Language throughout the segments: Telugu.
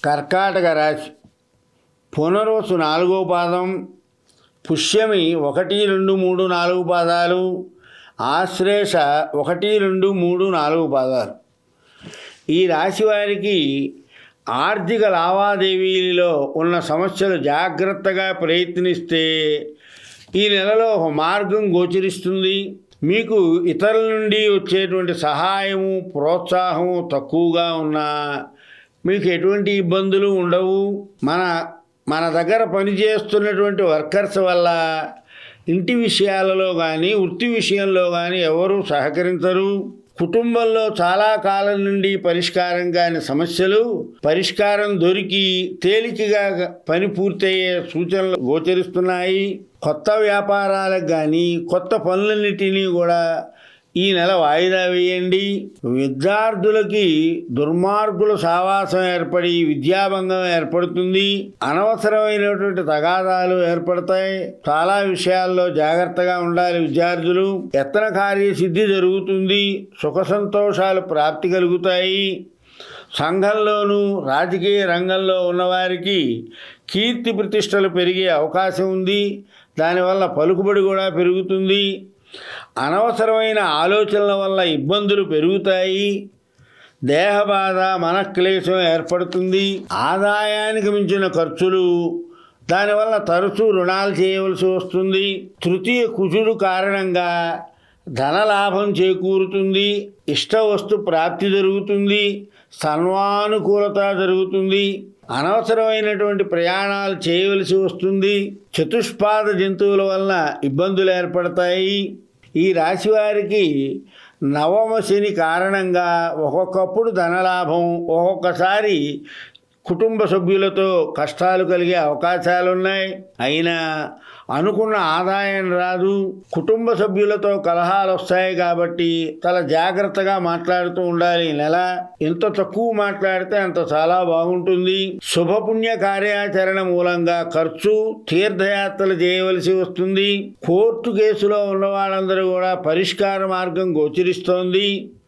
కర్కాటక రాశి. పునర్వసు 4వ పాదం, పుష్యమి 1, 2, 3, 4 పాదాలు, ఆశ్లేష 1, 2, 3, 4 పాదాలు. ఈ రాశి వారికి ఆర్థిక లావాదేవీలలో ఉన్న సమస్యలు జాగ్రత్తగా ప్రయత్నిస్తే ఈ నెలలో ఒక మార్గం గోచరిస్తుంది. మీకు ఇతరుల నుండి వచ్చేటువంటి సహాయము, ప్రోత్సాహము తక్కువగా ఉన్నా మీకు ఎటువంటి ఇబ్బందులు ఉండవు. మన దగ్గర పనిచేస్తున్నటువంటి వర్కర్స్ వల్ల ఇంటి విషయాలలో కానీ వృత్తి విషయంలో కానీ ఎవరూ సహకరించరు. కుటుంబంలో చాలా కాలం నుండి పరిష్కారం కాని సమస్యలు పరిష్కారం దొరికి తేలికగా పని పూర్తయ్యే సూచనలు గోచరిస్తున్నాయి. కొత్త వ్యాపారాలకు కానీ కొత్త పనులన్నిటినీ కూడా ఈ నెల వాయిదా వేయండి. విద్యార్థులకి దుర్మార్గుల సావాసం ఏర్పడి విద్యాభంగం ఏర్పడుతుంది. అనవసరమైనటువంటి తగాదాలు ఏర్పడతాయి. చాలా విషయాల్లో జాగ్రత్తగా ఉండాలి విద్యార్థులు. యత్న కార్యసిద్ధి జరుగుతుంది. సుఖ సంతోషాలు ప్రాప్తి కలుగుతాయి. సంఘంలోనూ రాజకీయ రంగంలో ఉన్నవారికి కీర్తి ప్రతిష్టలు పెరిగే అవకాశం ఉంది. దానివల్ల పలుకుబడి కూడా పెరుగుతుంది. అనవసరమైన ఆలోచనల వల్ల ఇబ్బందులు పెరుగుతాయి. దేహబాధ, మనక్లేశం ఏర్పడుతుంది. ఆదాయానికి మించిన ఖర్చులు, దానివల్ల తరచూ రుణాలు చేయవలసి వస్తుంది. తృతీయ కుజుడు కారణంగా ధనలాభం చేకూరుతుంది. ఇష్ట వస్తు ప్రాప్తి జరుగుతుంది. సన్మానుకూలత జరుగుతుంది. అనవసరమైనటువంటి ప్రయాణాలు చేయవలసి వస్తుంది. చతుష్పాద జంతువుల వలన ఇబ్బందులు ఏర్పడతాయి. ఈ రాశి వారికి నవమ శని కారణంగా ఒక్కొక్కప్పుడు ధనలాభం, ఒక్కొక్కసారి కుటుంబ సభ్యులతో కష్టాలు కలిగే అవకాశాలున్నాయి. అయినా అనుకున్న ఆదాయం రాదు. కుటుంబ సభ్యులతో కలహాలు వస్తాయి కాబట్టి చాలా జాగ్రత్తగా మాట్లాడుతూ ఉండాలి. ఈ నెల ఎంత తక్కువ మాట్లాడితే అంత చాలా బాగుంటుంది. శుభపుణ్య కార్యాచరణ మూలంగా ఖర్చు, తీర్థయాత్రలు చేయవలసి వస్తుంది. కోర్టు కేసులో ఉన్న వాళ్ళందరూ కూడా పరిష్కార మార్గం గోచరిస్తోంది.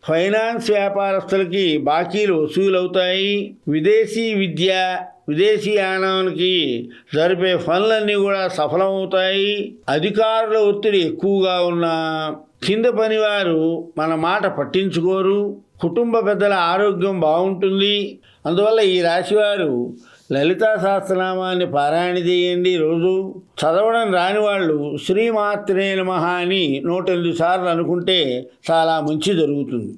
ఫైనాన్స్ వ్యాపారస్తులకి బాకీలు వసూలవుతాయి. విదేశీ విద్య, విదేశీయానానికి జరిపే పనులన్నీ కూడా సఫలమవుతాయి. అధికారుల ఒత్తిడి ఎక్కువగా ఉన్నా కింద పనివారు మన మాట పట్టించుకోరు. కుటుంబ పెద్దల ఆరోగ్యం బాగుంటుంది. అందువల్ల ఈ రాశివారు లలితా సహస్రనామాన్ని పారాయణ చేయండి. రోజు చదవడం రాని వాళ్ళు శ్రీమాత్రే నమః అని 108 సార్లు అనుకుంటే చాలా మంచి జరుగుతుంది.